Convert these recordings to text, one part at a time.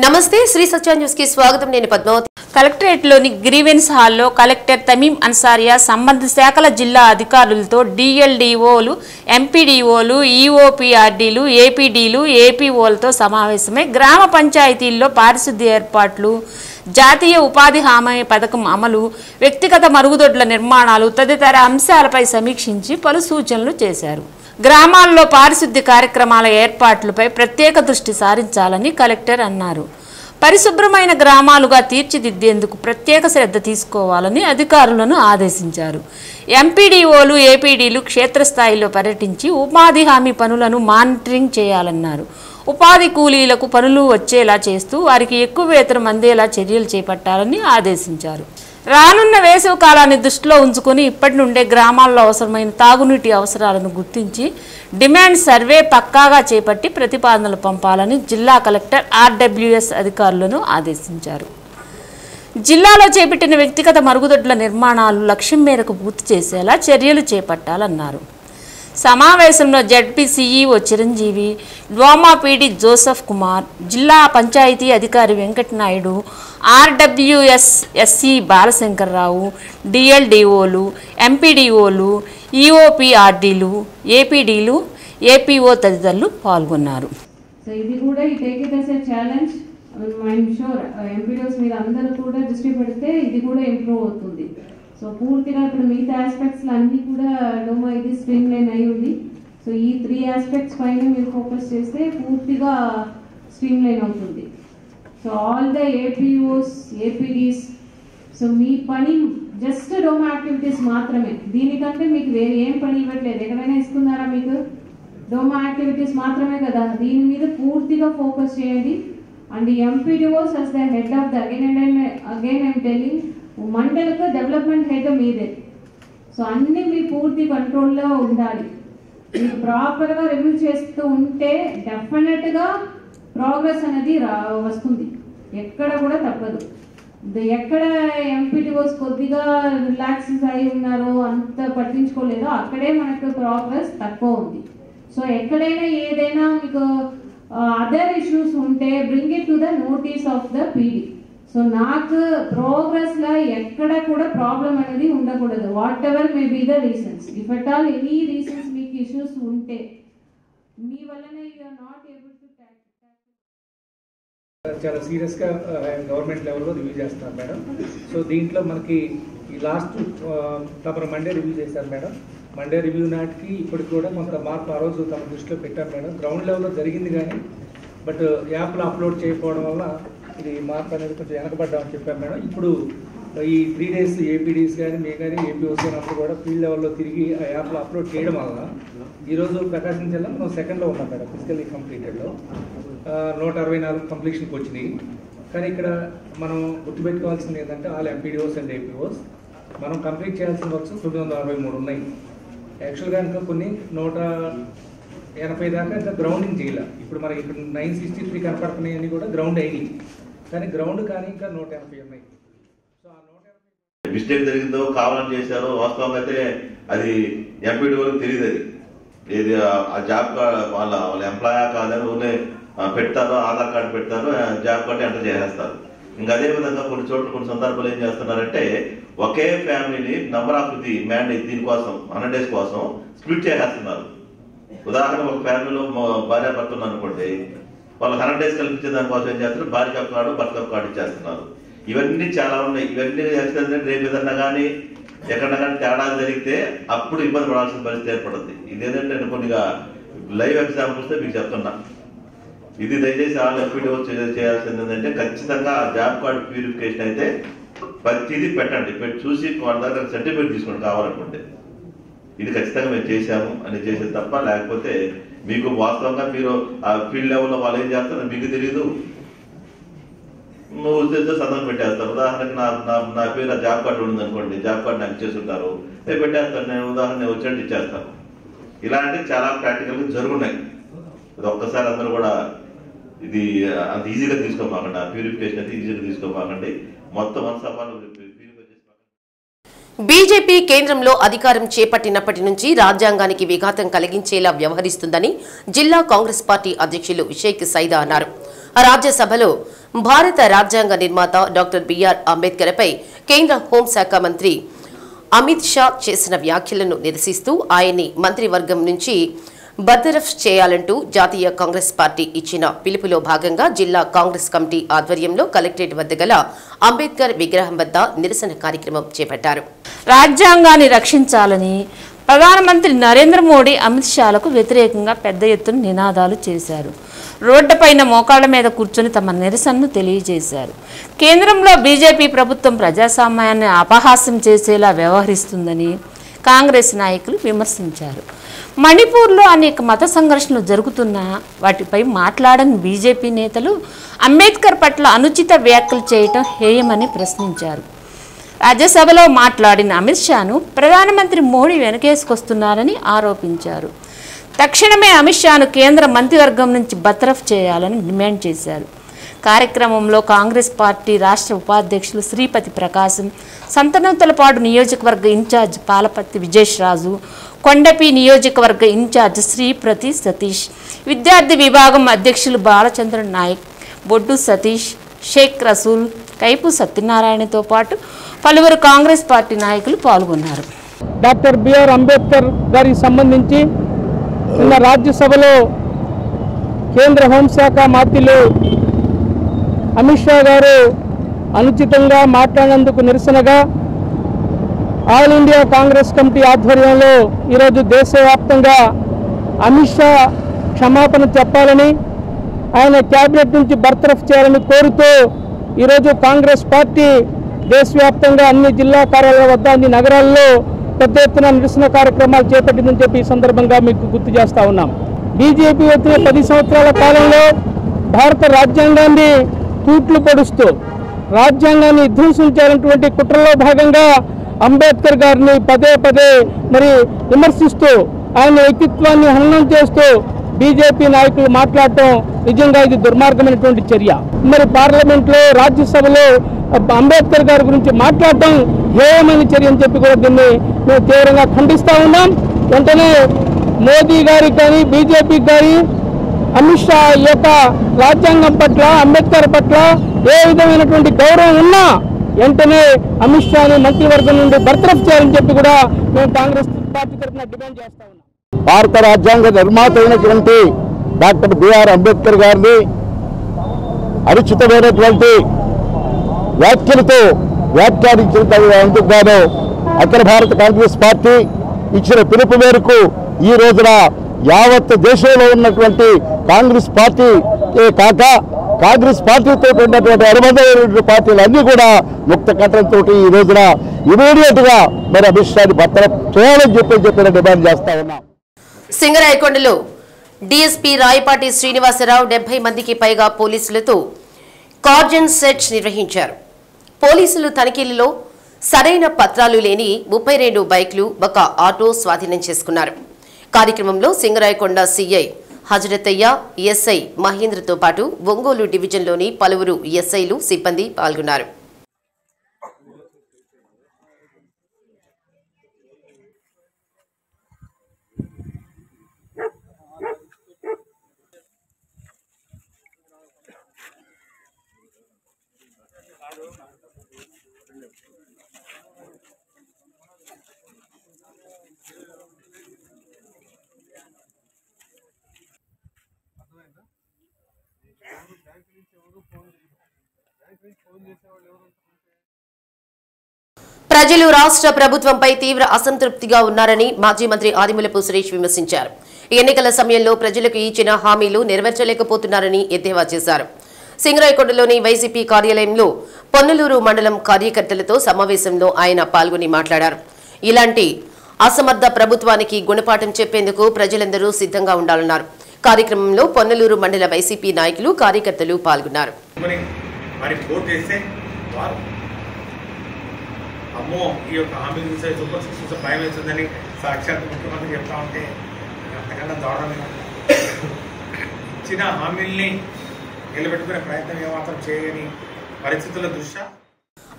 నమస్తే శ్రీ సత్య న్యూస్ కి స్వాగతం. నేను పద్మావతి. కలెక్టరేట్ లోని గ్రీవెన్స్ హాల్లో కలెక్టర్ తమీం అన్సారియా సంబంధిత శాఖల జిల్లా అధికారులతో డిఎల్డిఓలు, ఎంపీడీఓలు, ఈఓపీఆర్డీలు, ఏపీడీలు, ఏపీఓలతో సమావేశమై గ్రామ పంచాయతీల్లో పారిశుద్ధ్య ఏర్పాట్లు, జాతీయ ఉపాధి హామీ పథకం అమలు, వ్యక్తిగత మరుగుదొడ్ల నిర్మాణాలు తదితర అంశాలపై సమీక్షించి పలు సూచనలు చేశారు. గ్రామాల్లో పారిశుద్ధ్య కార్యక్రమాల ఏర్పాట్లపై ప్రత్యేక దృష్టి సారించాలని కలెక్టర్ అన్నారు. పరిశుభ్రమైన గ్రామాలుగా తీర్చిదిద్దేందుకు ప్రత్యేక శ్రద్ధ తీసుకోవాలని అధికారులను ఆదేశించారు. ఎంపీడీఓలు, ఏపీడీలు క్షేత్రస్థాయిలో పర్యటించి ఉపాధి హామీ పనులను మానిటరింగ్ చేయాలన్నారు. ఉపాధి కూలీలకు పనులు వచ్చేలా చేస్తూ వారికి ఎక్కువ వేతనం అందేలా చర్యలు చేపట్టాలని ఆదేశించారు. రానున్న వేసవి కాలాన్ని దృష్టిలో ఉంచుకొని ఇప్పటి నుండే గ్రామాల్లో అవసరమైన తాగునీటి అవసరాలను గుర్తించి డిమాండ్ సర్వే పక్కాగా చేపట్టి ప్రతిపాదనలు పంపాలని జిల్లా కలెక్టర్ ఆర్డబ్ల్యూఎస్ అధికారులను ఆదేశించారు. జిల్లాలో చేపట్టిన వ్యక్తిగత మరుగుదొడ్ల నిర్మాణాలు లక్ష్యం మేరకు పూర్తి చేసేలా చర్యలు చేపట్టాలన్నారు. సమావేశంలో ZP CEO Chiranjeevi, DWAMA PD Joseph Kumar, జిల్లా పంచాయతీ అధికారి వెంకటనాయుడు, ఆర్డబ్ల్యూఎస్ ఎస్సీ బాలశంకర్రావు, డిఎల్డిఓలు, ఎంపీడీఓలు, ఈఓపీఆర్డీలు, ఏపీడీలు, ఏపీఓ తదితరులు పాల్గొన్నారు. సో ఇది కూడా ఈ take it as a challenge. I'm sure MPDOs మీరు అందరూ కూడా దృష్టి పెడితే ఇది కూడా ఇంప్రూవ్ అవుతుంది. సో పూర్తిగా ఇప్పుడు మిగతా ఆస్పెక్ట్స్ అన్నీ కూడా డోమా ఇది స్ట్రీమ్ లైన్ అయి ఉంది. సో ఈ 3 ఆస్పెక్ట్స్ పైన మీరు ఫోకస్ చేస్తే పూర్తిగా స్ట్రీమ్ లైన్ అవుతుంది. So all the APOs, APDs, so మీ పని జస్ట్ డోమా యాక్టివిటీస్ మాత్రమే. దీనికంటే మీకు వేరే ఏం పని ఇవ్వట్లేదు. ఎక్కడైనా ఇస్తున్నారా మీకు? డోమా యాక్టివిటీస్ మాత్రమే కదా. దీని మీద పూర్తిగా ఫోకస్ చేయండి. And MPDOs as the head of the again I'm telling మండలకు డెవలప్మెంట్ హెడ్ మీదే. సో అన్ని మీ పూర్తి కంట్రోల్లో ఉండాలి. మీరు ప్రాపర్గా రివ్యూ చేస్తూ ఉంటే డెఫినెట్గా ప్రోగ్రెస్ అనేది వస్తుంది. ఎక్కడ కూడా తప్పదు. ఎక్కడ ఎంపీడీఓస్ కొద్దిగా రిలాక్స్ అయి ఉన్నారో, అంత పట్టించుకోలేదో అక్కడే మనకు ప్రోగ్రెస్ తక్కువ ఉంది. సో ఎక్కడైనా ఏదైనా మీకు అదర్ ఇష్యూస్ ఉంటే bring it to the notice of the PD. So నాకు ప్రోగ్రెస్లో ఎక్కడ కూడా ప్రాబ్లం అనేది ఉండకూడదు. Whatever may be the reasons, if at all any reasons మీకు ఇష్యూస్ ఉంటే మీ వల్లనే you are not able to చాలా సీరియస్గా గవర్నమెంట్ లెవెల్లో రివ్యూ చేస్తున్నారు మేడం. సో దీంట్లో మనకి ఈ లాస్ట్ తమరు మండే రివ్యూ చేశారు మేడం. మండే రివ్యూ నాటికి ఇప్పటికి కూడా కొంత మార్పు ఆ రోజు తమ దృష్టిలో పెట్టారు మేడం. గ్రౌండ్ లెవెల్లో జరిగింది కానీ బట్ యాప్లో అప్లోడ్ చేయకపోవడం వల్ల ఇది మార్పు అనేది కొంచెం వెనకబడ్డామని చెప్పారు మేడం. ఇప్పుడు ఈ 3 days ఏపీడీస్ కానీ మేము కానీ ఏపీఓసీ అప్పుడు కూడా ఫీల్డ్ లెవెల్లో తిరిగి ఆ యాప్లో అప్లోడ్ చేయడం వల్ల ఈరోజు ప్రకాశం జిల్లా మనం సెకండ్లో ఉన్నాం మేడం. ఫిజికల్లీ కంప్లీటెడ్లో 164 కంప్లీషన్కి వచ్చినాయి. కానీ ఇక్కడ మనం గుర్తుపెట్టుకోవాల్సింది ఏంటంటే ఆల్ ఎంపీడీఓస్ అండ్ ఏపీఓస్ మనం కంప్లీట్ చేయాల్సిన వర్క్స్ 963 ఉన్నాయి. యాక్చువల్గా ఇంకా కొన్ని 180 దాకా ఇంకా గ్రౌండింగ్ చేయాలి. ఇప్పుడు మనకి ఇక్కడ 963 కనపడుతున్నాయి అన్నీ కూడా గ్రౌండ్ అయినాయి. కానీ గ్రౌండ్ కానీ ఇంకా 180 ఉన్నాయి. సో ఆ 180 మిస్టేక్ జరిగిందో కావాలని చేశారో వాస్తవంగా అయితే అది ఎంపీడీఓలకు తెలియదు. అది ఏది ఆ జాబ్ కార్డ్ వాళ్ళ ఎంప్లాయా కాదని ఊనే పెడతారో, ఆధార్ కార్డు పెడతారో, జాబ్ కార్డు ఎంటర్ చేసేస్తారు. ఇంకా అదే విధంగా కొన్ని చోట్ల కొన్ని సందర్భాలు ఏం చేస్తున్నారంటే ఒకే ఫ్యామిలీని నంబర్ ఆఫ్ ది మ్యాండేట్ దీనికోసం 100 days కోసం స్ప్లిట్ చేసేస్తున్నారు. ఉదాహరణ ఒక ఫ్యామిలీలో భార్య భర్త ఉన్నారు అనుకోండి, వాళ్ళకి 100 days కల్పించే దానికోసం ఏం చేస్తారు, భార్య కార్డు భర్త కార్డు ఇచ్చేస్తున్నారు. ఇవన్నీ చాలా ఉన్నాయి. ఇవన్నీ రేపు ఏదన్నా కానీ ఎక్కడన్నా కానీ తేడాలు జరిగితే అప్పుడు ఇబ్బంది పడాల్సిన పరిస్థితి ఏర్పడుతుంది. ఇదేంటంటే నేను కొద్దిగా లైవ్ ఎగ్జాంపుల్స్ మీకు చెప్తున్నా. ఇది దయచేసి ఆల్ ఎంపీడీఓ చేయాల్సింది ఏంటంటే ఖచ్చితంగా జాబ్ కార్డు ప్యూరిఫికేషన్ అయితే ప్రతిదీ పెట్టండి. పెట్టి చూసి వాళ్ళ దగ్గర సర్టిఫికేట్ తీసుకోండి కావాలనుకుంటే. ఇది ఖచ్చితంగా మేము చేశాము అని చేసేది తప్ప, లేకపోతే మీకు వాస్తవంగా మీరు ఆ ఫీల్డ్ లెవెల్లో వాళ్ళు ఏం చేస్తారో మీకు తెలియదు, నువ్వు సంతకం పెట్టేస్తారు. ఉదాహరణకి నా పేరు ఆ జాబ్ కార్డు ఉంది అనుకోండి, జాబ్ కార్డు నాకు ఇచ్చేస్తుంటారు, నేను పెట్టేస్తాను, నేను ఉదాహరణ వచ్చినట్టు ఇచ్చేస్తాను. ఇలాంటివి చాలా ప్రాక్టికల్గా జరుగున్నాయి. ఇది ఒక్కసారి అందరూ కూడా ఇది అంత ఈజీగా తీసుకోమాకండి. ఆ ప్యూరిఫికేషన్ అయితే ఈజీగా తీసుకోమాకండి. మొత్తం బీజేపీ కేంద్రంలో అధికారం చేపట్టినప్పటి నుంచి రాజ్యాంగానికి విఘాతం కలిగించేలా వ్యవహరిస్తుందని జిల్లా కాంగ్రెస్ పార్టీ అధ్యక్షులు షేక్ సైదా అన్నారు. రాజ్యసభలో భారత రాజ్యాంగ నిర్మాత డాక్టర్ బిఆర్ అంబేద్కర్పై కేంద్ర హోంశాఖ మంత్రి అమిత్ షా చేసిన వ్యాఖ్యలను నిరసిస్తూ ఆయన్ని మంత్రివర్గం నుంచి బర్తరఫ్ చేయాలంటూ జాతీయ కాంగ్రెస్ పార్టీ ఇచ్చిన పిలుపులో భాగంగా జిల్లా కాంగ్రెస్ కమిటీ ఆధ్వర్యంలో కలెక్టరేట్ వద్ద గల అంబేద్కర్ విగ్రహం వద్ద నిరసన కార్యక్రమం చేపట్టారు. రాజ్యాంగాన్ని రక్షించాలని ప్రధానమంత్రి నరేంద్ర మోడీ అమిత్ షాలకు వ్యతిరేకంగా పెద్ద ఎత్తున నినాదాలు చేశారు. రోడ్డుపైన మోకాళ్ల మీద కూర్చొని తమ నిరసనను తెలియజేశారు. కేంద్రంలో బీజేపీ ప్రభుత్వం ప్రజాస్వామ్యాన్ని అపహాస్యం చేసేలా వ్యవహరిస్తుందని కాంగ్రెస్ నాయకులు విమర్శించారు. మణిపూర్లో అనేక మత సంఘర్షణలు జరుగుతున్నా వాటిపై మాట్లాడని బీజేపీ నేతలు అంబేద్కర్ పట్ల అనుచిత వ్యాఖ్యలు చేయటం హేయమని ప్రశ్నించారు. రాజ్యసభలో మాట్లాడిన అమిత్ షాను ప్రధానమంత్రి మోడీ వెనకేసుకొస్తున్నారని ఆరోపించారు. తక్షణమే అమిత్ షాను కేంద్ర మంత్రివర్గం నుంచి బర్తరఫ్ చేయాలని డిమాండ్ చేశారు. కార్యక్రమంలో కాంగ్రెస్ పార్టీ రాష్ట్ర ఉపాధ్యక్షులు శ్రీపతి ప్రకాశం, సంతనూతలపాడు నియోజకవర్గ ఇన్ఛార్జ్ పాలపత్తి విజేష్ రాజు, కొండపి నియోజకవర్గ ఇన్ఛార్జ్ శ్రీప్రతి సతీష్, విద్యార్థి విభాగం అధ్యక్షులు బాలచంద్ర నాయక్, బొడ్డు సతీష్, షేక్ రసూల్, కైపు సత్యనారాయణతో పాటు పలువురు కాంగ్రెస్ పార్టీ నాయకులు పాల్గొన్నారు. డాక్టర్ బిఆర్ అంబేద్కర్ గారికి సంబంధించి నిన్న రాజ్యసభలో కేంద్ర హోంశాఖ మంత్రులు అమిత్ షా గారు అనుచితంగా మాట్లాడినందుకు నిరసనగా ఆల్ ఇండియా కాంగ్రెస్ కమిటీ ఆధ్వర్యంలో ఈరోజు దేశవ్యాప్తంగా అమిత్ షా క్షమాపణ చెప్పాలని, ఆయన క్యాబినెట్ నుంచి బర్తరఫ్ చేయాలని కోరుతూ ఈరోజు కాంగ్రెస్ పార్టీ దేశవ్యాప్తంగా అన్ని జిల్లా కార్యాలయాల వద్ద అన్ని నగరాల్లో పెద్ద ఎత్తున నిరసన కార్యక్రమాలు చేపట్టిందని చెప్పి ఈ సందర్భంగా మీకు గుర్తు చేస్తా ఉన్నాం. బీజేపీ వచ్చిన 10 సంవత్సరాల కాలంలో భారత రాజ్యాంగాన్ని తూట్లు పొడుస్తూ రాజ్యాంగాన్ని విధ్వంసం చేయాలన్నటువంటి కుట్రలో భాగంగా అంబేద్కర్ గారిని పదే పదే మరి విమర్శిస్తూ ఆయన వ్యక్తిత్వాన్ని హననం చేస్తూ బీజేపీ నాయకులు మాట్లాడటం నిజంగా ఇది దుర్మార్గమైనటువంటి చర్య. మరి పార్లమెంట్లో రాజ్యసభలో అంబేద్కర్ గారి గురించి మాట్లాడటం హేయమైన చర్య అని చెప్పి కూడా దీన్ని మేము తీవ్రంగా ఖండిస్తూ ఉన్నాం. వెంటనే మోదీ గారికి కానీ బీజేపీకి కానీ అమిత్ షా యొక్క రాజ్యాంగం పట్ల అంబేద్కర్ పట్ల ఏ విధమైనటువంటి గౌరవం ఉన్నా వెంటనే అమిత్ షాని మంత్రివర్గం నుండి బర్తరఫ్ చేయాలని చెప్పి కూడా మేము కాంగ్రెస్ పార్టీ తరఫున డిమాండ్ చేస్తా ఉన్నాం. భారత రాజ్యాంగ నిర్మాత అయినటువంటి డాక్టర్ బిఆర్ అంబేద్కర్ గారిని అనుచితమైనటువంటి వ్యాఖ్యలతో వ్యాఖ్యానించినందుకు గాను అఖిల భారత కాంగ్రెస్ పార్టీ ఇచ్చిన పిలుపు మేరకు ఈ రోజున యావత్ దేశంలో ఉన్నటువంటి కాంగ్రెస్ పార్టీ కాక కాంగ్రెస్ పార్టీతో ఉన్నటువంటి అనుబంధమైనటువంటి పార్టీలన్నీ కూడా ముక్త కంఠంతో ఈ రోజున ఇమీడియట్ గా మరి అమిత్ షాని బర్తరఫ్ చేయాలని చెప్పిన డిమాండ్ చేస్తా ఉన్నాం. సింగరాయకొండలో డీఎస్పీ రాయపాటి శ్రీనివాసరావు 70 మందికి పైగా పోలీసులతో కార్డన్ సెర్చ్ నిర్వహించారు. పోలీసులు తనిఖీలలో సరైన పత్రాలు లేని 32 బైక్లు, ఒక ఆటో స్వాధీనం చేసుకున్నారు. కార్యక్రమంలో సింగరాయకొండ సీఐ హజరతయ్య, ఎస్ఐ మహేంద్రతో పాటు ఒంగోలు డివిజన్లోని పలువురు ఎస్ఐలు, సిబ్బంది పాల్గొన్నారు. ప్రజలు రాష్ట్ర ప్రభుత్వంపై తీవ్ర అసంతృప్తిగా ఉన్నారని మాజీ మంత్రి ఆదిమూలపు సురేష్ విమర్శించారు. ఎన్నికల సమయంలో ప్రజలకు ఇచ్చిన హామీలు నెరవేర్చలేకపోతున్నారని ఎద్దేవా చేశారు. సింగరాయకొండలోని వైసీపీ కార్యాలయంలో పొన్నలూరు మండలం కార్యకర్తలతో సమావేశంలో ఆయన పాల్గొని మాట్లాడారు. ఇలాంటి అసమర్థ ప్రభుత్వానికి గుణపాఠం చెప్పేందుకు ప్రజలందరూ సిద్ధంగా ఉండాలన్నారు. కార్యక్రమంలో పొన్నలూరు మండల వైసీపీ నాయకులు, కార్యకర్తలు పాల్గొన్నారు. అమ్మో ఈ యొక్క హామీలు చూసే సూపర్ సిక్స్ భయం వేస్తుందని సాక్షాత్ ముఖ్యమంత్రి చెప్తా ఉంటే అంతకన్నా దారుణంగా ఇచ్చిన హామీల్ని నిలబెట్టుకునే ప్రయత్నం ఏమాత్రం చేయని పరిస్థితుల దృష్ట్యా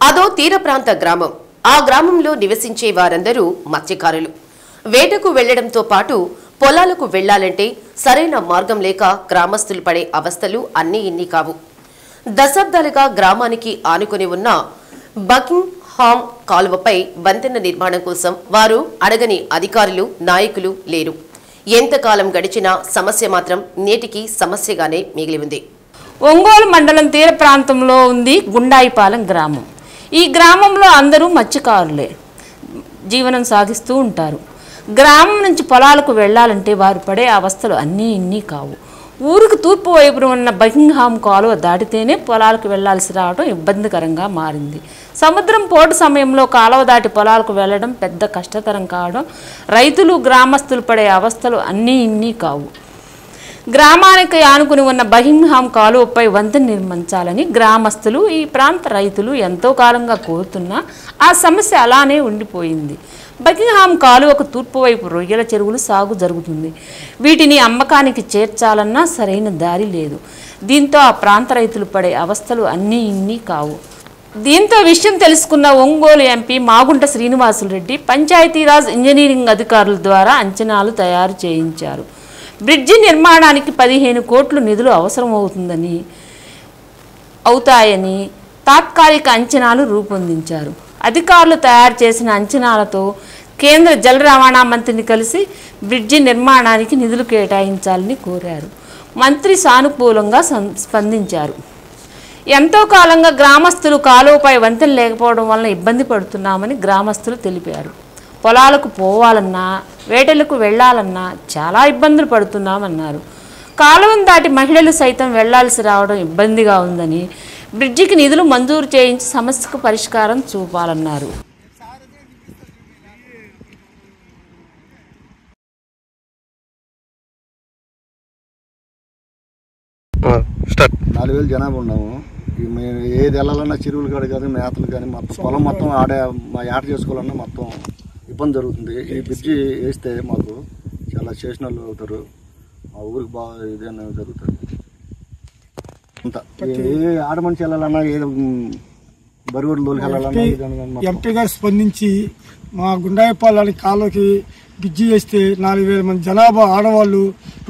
అదో తీర ప్రాంత గ్రామం. ఆ గ్రామంలో నివసించే వారందరూ మత్స్యకారులు. వేటకు వెళ్లడంతో పాటు పొలాలకు వెళ్లాలంటే సరైన మార్గం లేక గ్రామస్తులు పడే అవస్థలు అన్నీ ఇన్ని కావు. దశాబ్దాలుగా గ్రామానికి ఆనుకుని ఉన్న బకింగ్హామ్ కాలువపై వంతెన నిర్మాణం కోసం వారు అడగని అధికారులు, నాయకులు లేరు. ఎంతకాలం గడిచినా సమస్య మాత్రం నేటికి సమస్యగానే మిగిలి ఉంది. ఒంగోలు మండలం తీర ప్రాంతంలో ఉంది గుండాయిపాలెం గ్రామం. ఈ గ్రామంలో అందరూ మత్స్యకారులే జీవనం సాగిస్తూ ఉంటారు. గ్రామం నుంచి పొలాలకు వెళ్లాలంటే వారు పడే అవస్థలు అన్నీ ఇన్ని కావు. ఊరికి తూర్పు వైపున ఉన్న బకింగ్హామ్ కాలువ దాటితేనే పొలాలకు వెళ్లాల్సి రావడం ఇబ్బందికరంగా మారింది. సముద్రం పోటు సమయంలో కాలువ దాటి పొలాలకు వెళ్లడం పెద్ద కష్టతరం కావడం రైతులు, గ్రామస్తులు పడే అవస్థలు అన్నీ ఇన్ని కావు. గ్రామానికి ఆనుకుని ఉన్న బకింగ్హామ్ కాలువపై వంతెన నిర్మించాలని గ్రామస్తులు, ఈ ప్రాంత రైతులు ఎంతో కాలంగా కోరుతున్నా ఆ సమస్య అలానే ఉండిపోయింది. బకింగ్హామ్ కాలువకు తూర్పు వైపు రొయ్యల చెరువులు సాగు జరుగుతుంది. వీటిని అమ్మకానికి చేర్చాలన్నా సరైన దారి లేదు. దీంతో ఆ ప్రాంత రైతులు పడే అవస్థలు అన్నీ ఇన్ని కావు. దీంతో విషయం తెలుసుకున్న ఒంగోలు ఎంపీ మాగుంట శ్రీనివాసులరెడ్డి పంచాయతీరాజ్ ఇంజనీరింగ్ అధికారుల ద్వారా అంచనాలు తయారు చేయించారు. బ్రిడ్జి నిర్మాణానికి 15 కోట్లు నిధులు అవుతాయని తాత్కాలిక అంచనాలు రూపొందించారు. అధికారులు తయారు చేసిన అంచనాలతో కేంద్ర జల రవాణా మంత్రిని కలిసి బ్రిడ్జి నిర్మాణానికి నిధులు కేటాయించాలని కోరారు. మంత్రి సానుకూలంగా స్పందించారు. ఎంతో కాలంగా గ్రామస్తులు కాలువపై వంతెన లేకపోవడం వలన ఇబ్బంది పడుతున్నామని గ్రామస్తులు తెలిపారు. పొలాలకు పోవాలన్నా, వేటలకు వెళ్లాలన్నా చాలా ఇబ్బందులు పడుతున్నామన్నారు. కాలువను దాటి మహిళలు సైతం వెళ్లాల్సి రావడం ఇబ్బందిగా ఉందని, బ్రిడ్జికి నిధులు మంజూరు చేయించి సమస్యకు పరిష్కారం చూపాలన్నారు. నాలుగు వేలు జనాభా ఉన్నాము. మేము ఏది వెళ్ళాలన్నా చెరువులు కాదు కానీ మేతలు కానీ మొత్తం పొలం మొత్తం మా ఆట చేసుకోవాలన్నా మొత్తం ఇబ్బంది జరుగుతుంది. ఈ బ్రిడ్జి వేస్తే మాకు చాలా చేసిన వాళ్ళు అవుతారు. మా ఊరికి బాగా ఇదేనా జరుగుతుంది. అంతా ఏ ఆడ మనిషి వెళ్ళాలన్నా ఏదో బరువులు వెళ్ళాలన్నా ఎంపీ గారు స్పందించి మా గుండాయిపాలెం కాలువకి బ్రిడ్జి వేస్తే 4000 మంది జనాభా ఆడవాళ్ళు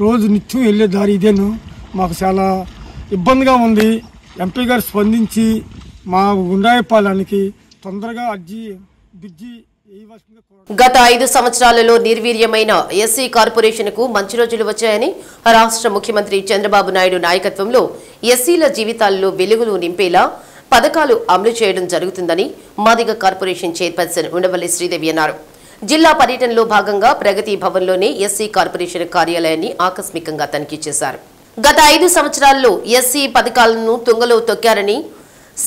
రోజు నిత్యం వెళ్ళే దారి ఇదేను. మాకు చాలా ఇబ్బందిగా ఉంది. ఎంపీ గారు స్పందించి మా గుండాయిపాలెంకి తొందరగా బ్రిడ్జి గత 5 సంవత్సరాలలో నిర్వీర్యమైన ఎస్సీ కార్పొరేషన్ కు మంచి రోజులు వచ్చాయని రాష్ట్ర ముఖ్యమంత్రి చంద్రబాబు నాయుడు నాయకత్వంలో ఎస్సీల జీవితాల్లో వెలుగులు నింపేలా పథకాలు అమలు చేయడం జరుగుతుందని మాదిగ కార్పొరేషన్ చైర్పర్సన్ ఉండవల్లి శ్రీదేవి అన్నారు. జిల్లా పర్యటనలో భాగంగా ప్రగతి భవన్లోని ఎస్సీ కార్పొరేషన్ కార్యాలయాన్ని ఆకస్మికంగా తనిఖీ చేశారు. గత 5 సంవత్సరాల్లో ఎస్సీ పథకాలను తుంగలో తొక్కారని,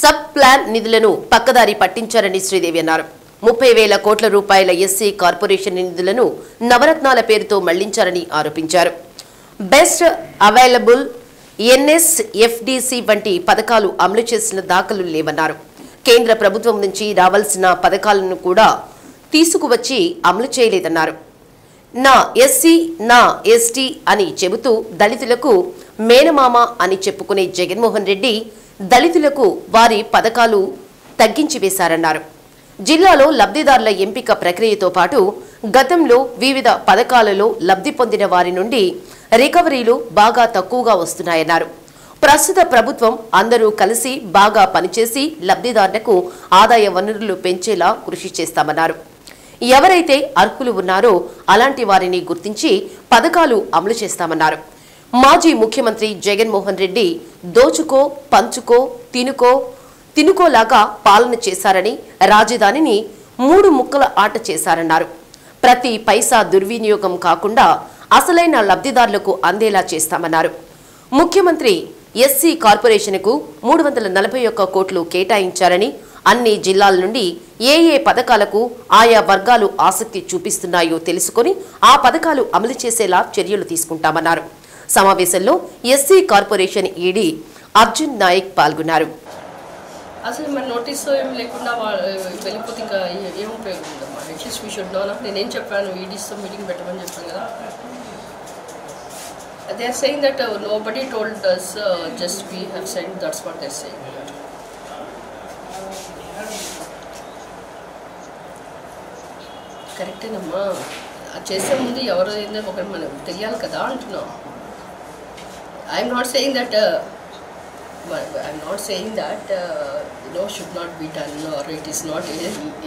సబ్ ప్లాన్ నిధులను పక్కదారి పట్టించారని శ్రీదేవి అన్నారు. 30,000 కోట్ల రూపాయల ఎస్సీ కార్పొరేషన్ నిధులను నవరత్నాల పేరుతో మళ్లించారని ఆరోపించారు. బెస్ట్ అవైలబుల్, NSFDC వంటి పథకాలు అమలు చేసిన దాఖలు లేవన్నారు. కేంద్ర ప్రభుత్వం నుంచి రావాల్సిన పథకాలను కూడా తీసుకువచ్చి అమలు చేయలేదన్నారు. నా ఎస్సీ, నా ఎస్టీ అని చెబుతూ దళితులకు మేనమామ అని చెప్పుకునే జగన్మోహన్ రెడ్డి దళితులకు వారి పథకాలు తగ్గించి వేశారన్నారు. జిల్లాలో లబ్ధిదారుల ఎంపిక ప్రక్రియతో పాటు గతంలో వివిధ పథకాలలో లబ్ధి పొందిన వారి నుండి రికవరీలు బాగా తక్కువగా వస్తున్నాయన్నారు. ప్రస్తుత ప్రభుత్వం అందరూ కలిసి బాగా పనిచేసి లబ్ధిదారులకు ఆదాయ వనరులు పెంచేలా కృషి చేస్తామన్నారు. ఎవరైతే అర్హులు ఉన్నారో అలాంటి వారిని గుర్తించి పథకాలు అమలు చేస్తామన్నారు. మాజీ ముఖ్యమంత్రి జగన్మోహన్ రెడ్డి దోచుకో, పంచుకో, తినుకోలాగా పాలన చేశారని, రాజధానిని 3 ముక్కల ఆట చేశారన్నారు. ప్రతి పైసా దుర్వినియోగం కాకుండా అసలైన లబ్ధిదారులకు అందేలా చేస్తామన్నారు. ముఖ్యమంత్రి ఎస్సీ కార్పొరేషన్కు 341 కోట్లు కేటాయించారని, అన్ని జిల్లాల నుండి ఏ పథకాలకు ఆయా వర్గాలు ఆసక్తి చూపిస్తున్నాయో తెలుసుకుని ఆ పథకాలు అమలు చేసేలా చర్యలు తీసుకుంటామన్నారు. సమావేశంలో SC corporation ED Arjun Naik పాల్గొన్నారు. అసలు మన నోటీస్తో ఏం లేకుండా వెళ్ళిపోతే ఇంకా ఏం ఉపయోగం ఉందమ్మా. At least we should know. నేనేం చెప్పాను, ఈడీస్తో మీటింగ్ పెట్టమని చెప్పాను కదా. They are saying that nobody told us, just we have said, that's what they are saying. కరెక్టేనమ్మా. చేసే ముందు ఎవరు ఏందో ఒకటి మనకు తెలియాలి కదా అంటున్నాం. I'm not saying that should not be done or it is not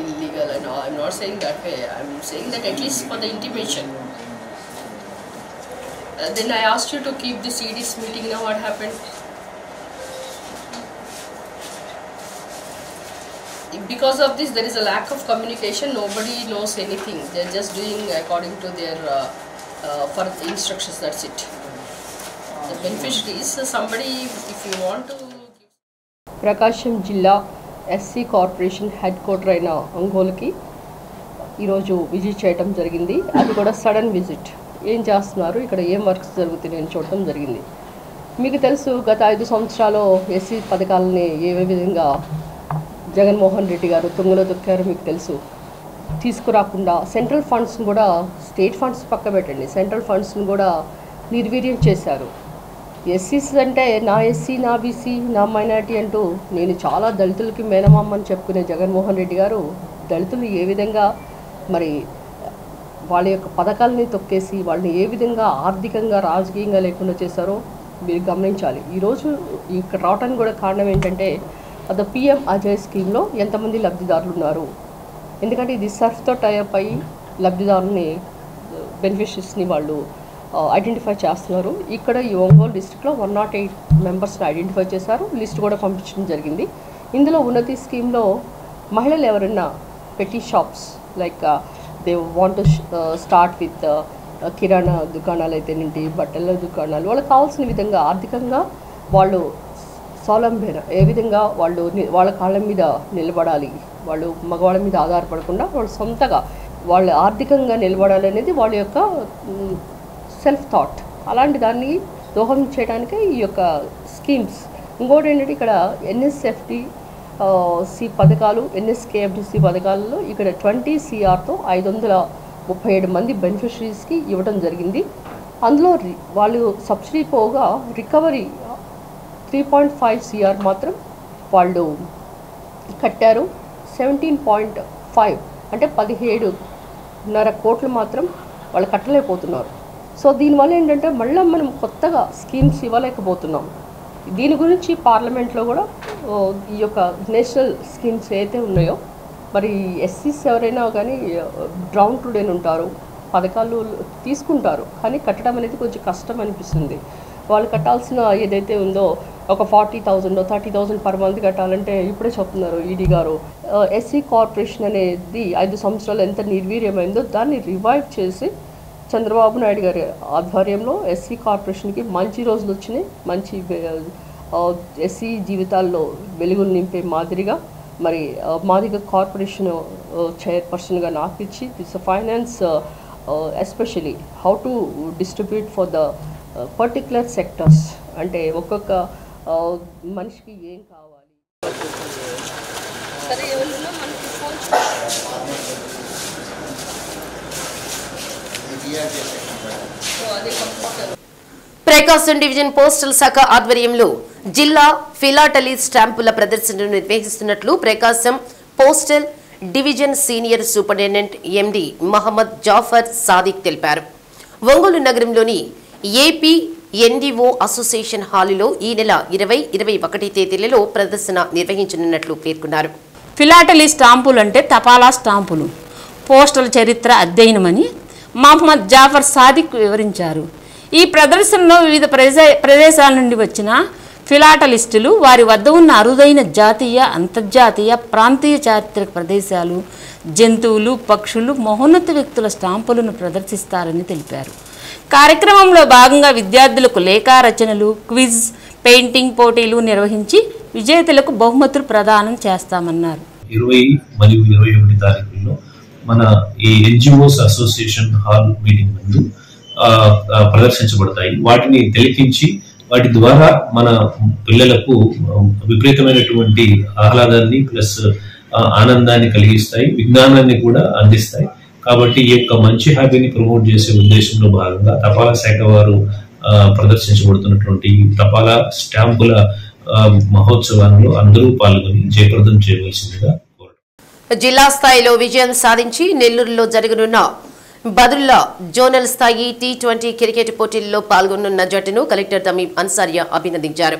illegal and all. I'm not saying that way. I'm saying that at least for the intimation. Then I asked you to keep the CDs meeting. Now what happened? Because of this there is a lack of communication. Nobody knows anything. They're just doing according to their for the instructions. That's it. The beneficiaries, somebody, if you want to. ప్రకాశం జిల్లా SC corporation head quarter అయిన ఒంగోలుకి ఈరోజు visit చేయడం జరిగింది. అది కూడా sudden visit. ఏం చేస్తున్నారు, ఇక్కడ ఏం వర్క్స్ జరుగుతున్నాయని చూడటం జరిగింది. మీకు తెలుసు గత 5 సంవత్సరాలు ఎస్సీ పథకాలని ఏ విధంగా జగన్మోహన్ రెడ్డి గారు తుంగలో దొక్కారు మీకు తెలుసు. తీసుకురాకుండా సెంట్రల్ ఫండ్స్ని కూడా, స్టేట్ ఫండ్స్ పక్క పెట్టండి, సెంట్రల్ ఫండ్స్ని కూడా నిర్వీర్యం చేశారు. ఎస్సీస్ అంటే నా ఎస్సీ, నా బీసీ, నా మైనారిటీ అంటూ నేను చాలా దళితులకి మేనమామని చెప్పుకునే జగన్మోహన్ రెడ్డి గారు దళితులు ఏ విధంగా మరి వాళ్ళ యొక్క పథకాలని తొక్కేసి వాళ్ళని ఏ విధంగా ఆర్థికంగా రాజకీయంగా లేకుండా చేశారో మీరు గమనించాలి. ఈరోజు ఇక్కడ రావడానికి కూడా కారణం ఏంటంటే అది పిఎం అజయ్ స్కీమ్లో ఎంతమంది లబ్ధిదారులు ఉన్నారు. ఎందుకంటే ఇది సర్ఫ్తో టైఅప్ అయ్యి లబ్ధిదారులని బెనిఫిషరీస్ని వాళ్ళు ఐడెంటిఫై చేస్తున్నారు. ఇక్కడ ఈ ఒంగోలు డిస్ట్రిక్ట్లో 108 మెంబర్స్ని ఐడెంటిఫై చేశారు. లిస్ట్ కూడా పంపించడం జరిగింది. ఇందులో ఉన్నతి స్కీమ్లో మహిళలు ఎవరైనా పెట్టి shops like they want to start with kirana దుకాణాలు అయితేనేంటి, బట్టల దుకాణాలు, వాళ్ళకి కావాల్సిన విధంగా ఆర్థికంగా వాళ్ళు స్వావలంబన ఏ విధంగా వాళ్ళు వాళ్ళ కాళ్ళ మీద నిలబడాలి, వాళ్ళు మగవాళ్ళ మీద ఆధారపడకుండా వాళ్ళు సొంతగా వాళ్ళు ఆర్థికంగా నిలబడాలి అనేది వాళ్ళ యొక్క సెల్ఫ్ థాట్. అలాంటి దాన్ని దోహదం చేయడానికే ఈ యొక్క స్కీమ్స్. ఇంకోటి ఏంటంటే ఇక్కడ ఎన్ఎస్ఎఫ్టీ సి పథకాలు, ఎన్ఎస్కేఎఫ్డిసి పథకాలలో ఇక్కడ 20 CRతో 537 మంది బెనిఫిషరీస్కి ఇవ్వడం జరిగింది. అందులో వాళ్ళు సబ్సిడీ పోగా రికవరీ 3.5 CR మాత్రం వాళ్ళు కట్టారు. 17.5 అంటే 17.5 కోట్లు మాత్రం వాళ్ళు కట్టలేకపోతున్నారు. సో దీనివల్ల ఏంటంటే మళ్ళీ మనం కొత్తగా స్కీమ్స్ ఇవ్వలేకపోతున్నాం. దీని గురించి పార్లమెంట్లో కూడా ఈ యొక్క నేషనల్ స్కీమ్స్ ఏదైతే ఉన్నాయో మరి ఎస్సీస్ ఎవరైనా కానీ డ్రౌన్ టు డేన్ ఉంటారు, పథకాలు తీసుకుంటారు, కానీ కట్టడం అనేది కొంచెం కష్టం అనిపిస్తుంది. వాళ్ళు కట్టాల్సిన ఏదైతే ఉందో ఒక 40,000 30,000 పర్ మంత్ కట్టాలంటే ఇప్పుడే చెప్తున్నారు ఈడీ గారు. ఎస్సీ కార్పొరేషన్ అనేది 5 సంవత్సరాలు ఎంత నిర్వీర్యమైందో దాన్ని రివైవ్ చేసి చంద్రబాబు నాయుడు గారి ఆధ్వర్యంలో ఎస్సీ కార్పొరేషన్కి మంచి రోజులు వచ్చినాయి. మంచి ఎస్సీ జీవితాల్లో వెలుగులు నింపే మాదిరిగా మరి మాదిగ కార్పొరేషన్ చైర్పర్సన్గా నాకు ఇచ్చి this finance especially how to distribute for the particular sectors, అంటే ఒక్కొక్క మనిషికి ఏం కావాలి. ప్రకాశం డివిజన్ పోస్టల్ శాఖ ఆధ్వర్యంలో జిల్లా ఫిలాటలీ స్టాంపుల ప్రదర్శనను నిర్వహిస్తున్నట్లు ప్రకాశం పోస్టల్ డివిజన్ సీనియర్ సూపరింటెండెంట్ ఎండి మహమ్మద్ జాఫర్ సాదిక్ తెలిపారు. ఒంగోలు నగరంలోని ఏపీ ఎన్డీఓ అసోసియేషన్ హాలులో ఈ నెల 20-21 తేదీలలో ప్రదర్శన నిర్వహించనున్నట్లు పేర్కొన్నారు. ఫిలాటలీ స్టాంపులు అంటే తపాలా స్టాంపులు, పోస్టల్ చరిత్ర అధ్యయనమని మహమ్మద్ జాఫర్ సాదిక్ వివరించారు. ఈ ప్రదర్శనలో వివిధ ప్రదేశాల నుండి వచ్చిన ఫిలాటలిస్టులు వారి వద్ద ఉన్న అరుదైన జాతీయ, అంతర్జాతీయ, ప్రాంతీయ చారిత్రక ప్రదేశాలు, జంతువులు, పక్షులు, మహోన్నత వ్యక్తుల స్టాంపులను ప్రదర్శిస్తారని తెలిపారు. కార్యక్రమంలో భాగంగా విద్యార్థులకు లేఖా రచనలు, క్విజ్, పెయింటింగ్ పోటీలు నిర్వహించి విజేతలకు బహుమతులు ప్రదానం చేస్తామన్నారు. 20 మరియు 21 తారీఖుల్లో మన ఈ ఎన్జిఓస్ అసోసియేషన్ హాల్ మీటింగ్ ముందు ప్రదర్శించబడతాయి. వాటిని తిలకించి వాటి ద్వారా మన పిల్లలకు విపరీతమైనటువంటి ఆహ్లాదాన్ని ప్లస్ ఆనందాన్ని కలిగిస్తాయి, విజ్ఞానాన్ని కూడా అందిస్తాయి. కాబట్టి ఈ యొక్క మంచి హాబీని ప్రమోట్ చేసే ఉద్దేశంలో భాగంగా తపాలా శాఖ వారు ప్రదర్శించబడుతున్నటువంటి తపాలా స్టాంపుల మహోత్సవాల్లో అందరూ పాల్గొని జయప్రదం చేయవలసిందిగా. జిల్లా స్థాయిలో విజయం సాధించి నెల్లూరులో జరగనున్న బదుల్లా జోనల్ స్థాయి T20 క్రికెట్ పోటీల్లో పాల్గొనున్న జట్టును కలెక్టర్ తమీం అన్సారియా అభినందించారు.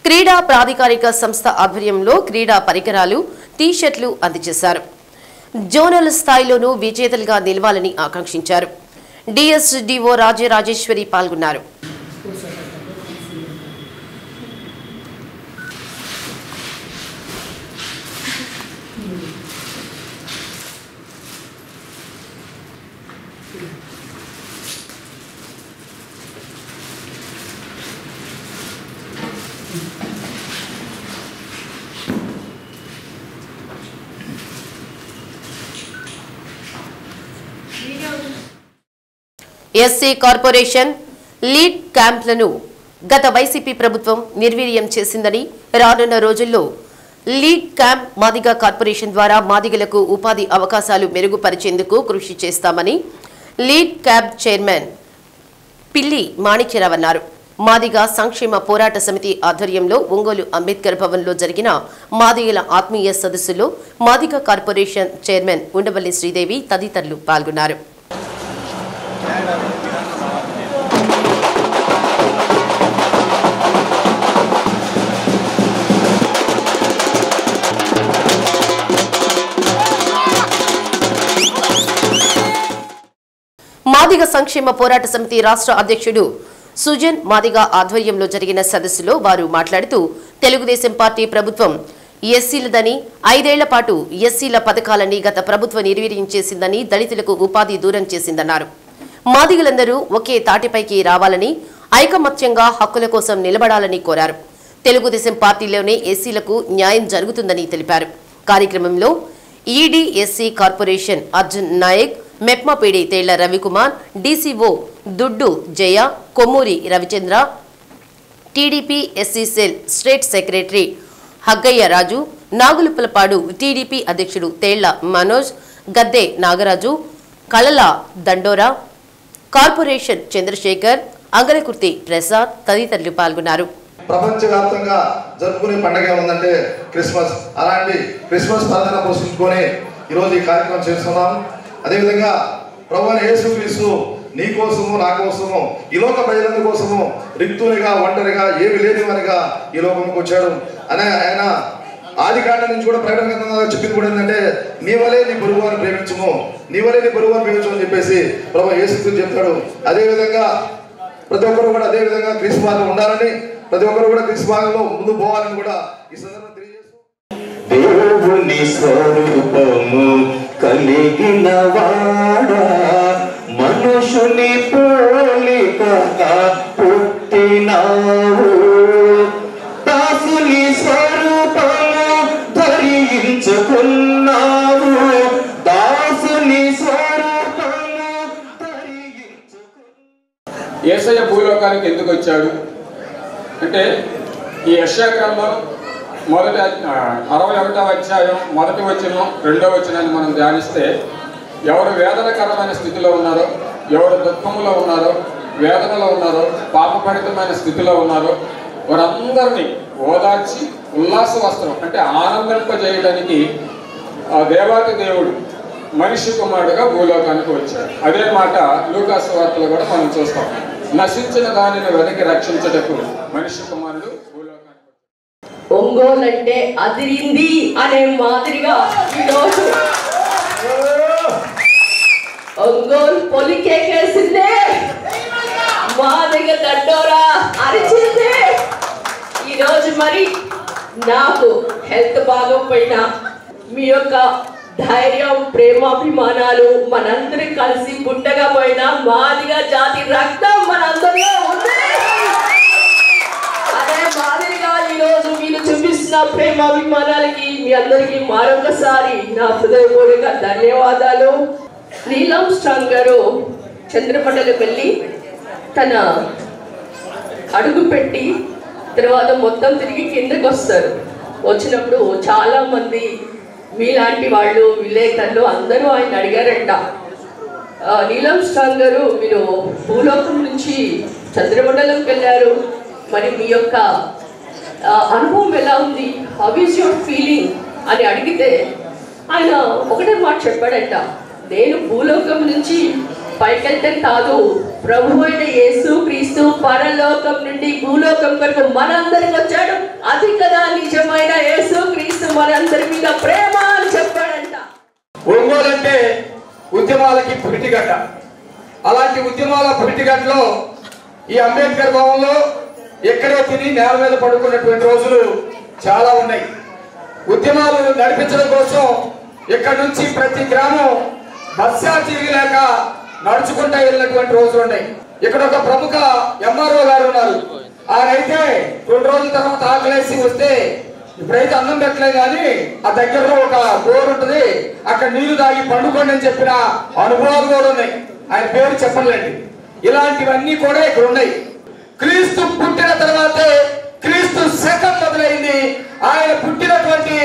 క్రీడా ప్రాధికారిక సంస్థ ఆధ్వర్యంలో క్రీడా పరికరాలు, టీ-షర్ట్లు అందజేశారు. జోనల్ స్థాయిలోనూ విజేతలుగా నిలవాలని ఆకాంక్షించారు. డిఎస్డిఓ రాజేశ్వరి పాల్గొన్నారు. ఎస్సీ కార్పొరేషన్ లీడ్ క్యాంప్లను గత వైసీపీ ప్రభుత్వం నిర్వీర్యం చేసిందని, రానున్న రోజుల్లో లీడ్ క్యాంప్ మాదిగ కార్పొరేషన్ ద్వారా మాదిగలకు ఉపాధి అవకాశాలు మెరుగుపరిచేందుకు కృషి చేస్తామని లీడ్ క్యాంప్ చైర్మన్ పిల్లి మాణిక్యరావు అన్నారు. మాదిగ సంక్షేమ పోరాట సమితి ఆధ్వర్యంలో ఒంగోలు అంబేద్కర్ భవన్లో జరిగిన మాదిగల ఆత్మీయ సదస్సులో మాదిగ కార్పొరేషన్ చైర్మన్ ఉండవల్లి శ్రీదేవి తదితరులు పాల్గొన్నారు. మాదిగ సంక్షేమ పోరాట సమితి రాష్ట్ర అధ్యక్షుడు సుజన్ మాదిగ ఆధ్వర్యంలో జరిగిన సదస్సులో వారు మాట్లాడుతూ తెలుగుదేశం పార్టీ ప్రభుత్వం ఎస్సీలదని, 5 ఏళ్ల పాటు ఎస్సీల పథకాలని గత ప్రభుత్వం నిర్వీర్యం చేసిందని, దళితులకు ఉపాధి దూరం చేసిందన్నారు. మాదిగలందరూ ఒకే తాటిపైకి రావాలని, ఐకమత్యంగా హక్కుల కోసం నిలబడాలని కోరారు. తెలుగుదేశం పార్టీలోనే ఎస్సీలకు న్యాయం జరుగుతుందని తెలిపారు. కార్యక్రమంలో ఈడీఎస్సీ కార్పొరేషన్ అర్జున్ నాయక్, మెప్మపీడి Tella Ravikumar, DCO Duddu Jaya, Kommuri Ravichandra, TDP SC cell state secretary Haggayya Raju, Nagulupulapadu TDP అధ్యక్షుడు తేళ్ల మనోజ్, గద్దె నాగరాజు, కళల దండోరా, కార్పొరేషన్ చంద్రశేఖర్, అంగలకుర్తి ప్రసాద్ తదితరులు పాల్గొన్నారు. ప్రపంచవ్యాప్తంగా జరుపుకునే పండుగ ఉందంటే క్రిస్మస్. అలాంటి క్రిస్మస్ పండుగ పోషించుకొని ఈరోజు ఈ కార్యక్రమం చేస్తున్నాం. అదేవిధంగా ప్రభువైన యేసుక్రీస్తు నీ కోసము, నా కోసము, ఈ లోక ప్రజలందరి కోసము రిక్తునిగా, ఒంటరిగా, ఏమి లేనివానిగా ఈ లోకంకి వచ్చాడు అని ఆయన ఆది కాండ నుంచి కూడా ప్రకటన చెప్పింది కూడా ఏంటంటే నీ వలే నీ పొరుగువారిని ప్రేమించము, నీ వలే నీ పొరుగువారిని ప్రేమించము అని చెప్పేసి ప్రభువైన యేసుక్రీస్తు చెప్తాడు. అదేవిధంగా ప్రతి ఒక్కరు కూడా అదేవిధంగా క్రీస్తు మార్గం ఉండాలని, ప్రతి ఒక్కరు కూడా క్రీస్తు మార్గంలో ముందు పోవాలని కూడా ఈ సందర్భంగా తెలియజేస్తూ దేవుని స్వరూపము కలిగిన వాడా, మనుషుని పోలికగా పుట్టినావు, దాసుని స్వరూపము ధరించుకున్నావు, దాసుని స్వరూపము ధరించుకున్నావు. యేసయ్య భూలోకానికి ఎందుకు వచ్చాడు అంటే ఈ యెషయా గ్రంథం మొదటి 61వ అధ్యాయం 1వ వచనం 2వ వచనాన్ని మనం ధ్యానిస్తే ఎవరు వేదనకరమైన స్థితిలో ఉన్నారో, ఎవరు దుఃఖంలో ఉన్నారో, వేదనలో ఉన్నారో, పాపపరితమైన స్థితిలో ఉన్నారో వారందరినీ ఓదార్చి ఉల్లాస వస్త్రం అంటే ఆనందింపజేయడానికి ఆ దేవాతి దేవుడు మనిషి కుమారుడుగా భూలోకానికి వచ్చాడు. అదే మాట లూకా సువార్తలో కూడా మనం చూస్తాం. నశించిన దానిని వెనక్కి రక్షించటకు మనిషి కుమారుడు భూలోకానికి. ఒంగోలు అంటే అదిరింది అనే మాదిరిగా ఈరోజు ఒంగోలు పొలికేసిందే, మాదిగ దండోరా అరిచిందే. ఈరోజు మరి నాకు హెల్త్ బాగోపోయినా మీ యొక్క ధైర్యం, ప్రేమాభిమానాలు మనందరం కలిసి పుట్టగా పోయినా మాదిగ జాతి రక్తం మనందరిలో ఉంది. అదే మాదిరిగా ఈరోజు మీరు చూపిస్తున్న ప్రేమాభిమానాలకి మీ అందరికీ మరొకసారి నా హృదయపూర్వక ధన్యవాదాలు. నీలం స్ట్రాంగ్ గారు చంద్రపండగ వెళ్ళి తన అడుగు పెట్టి తర్వాత మొత్తం తిరిగి కిందకి వస్తారు. వచ్చినప్పుడు చాలా మంది మీలాంటి వాళ్ళు, విలేకరులు అందరూ ఆయన అడిగారంట, నీలం స్ట్రాంగ్ గారు మీరు భూలోకం నుంచి చంద్రమండలంకి వెళ్ళారు, మరి మీ యొక్క అనుభవం ఎలా ఉంది, హౌ ఈజ్ యువర్ ఫీలింగ్ అని అడిగితే ఆయన ఒకటే మాట చెప్పాడంట, నేను భూలోకం నుంచి పైకెళ్తే కాదు, ప్రభు అయిన యేసు క్రీస్తు పరలోకం నుండి భూలోకం వరకు మనందరికి వచ్చాడు. అది కదా నిజమైన యేసు క్రీస్తు మనందరి మీద ప్రేమ అని చెప్పాడంట. ఒంగోలు అంటే ఉద్యమాలకి పురిటిగడ్డ. అలాంటి ఉద్యమాల పురిటిగడ్డలో ఈ అంబేద్కర్ భవన్లో ఎక్కడే తిని నేల మీద పడుకున్నటువంటి రోజులు చాలా ఉన్నాయి. ఉద్యమాలు నడిపించడం కోసం ఇక్కడ నుంచి ప్రతి గ్రామం బస్ ఛార్జీలు లేక నడుచుకుంటూ వెళ్ళినటువంటి రోజులు ఉన్నాయి. ఇక్కడ ఒక ప్రముఖ ఎంఆర్ఓ గారు ఉన్నారు. ఆయనైతే 2 రోజుల తర్వాత ఆకలేసి వస్తే ఇప్పుడైతే అన్నం పెట్టలేదు కానీ ఆ దగ్గరలో ఒక బోర్ ఉంటుంది, అక్కడ నీళ్లు తాగి పండుకోండి అని చెప్పిన అనుభవాలు కూడా ఉన్నాయి. ఆయన పేరు చెప్పలేండి. ఇలాంటివన్నీ కూడా ఇక్కడ ఉన్నాయి. క్రీస్తు పుట్టిన తర్వాతే క్రీస్తు శకం మొదలైంది. ఆయన పుట్టినటువంటి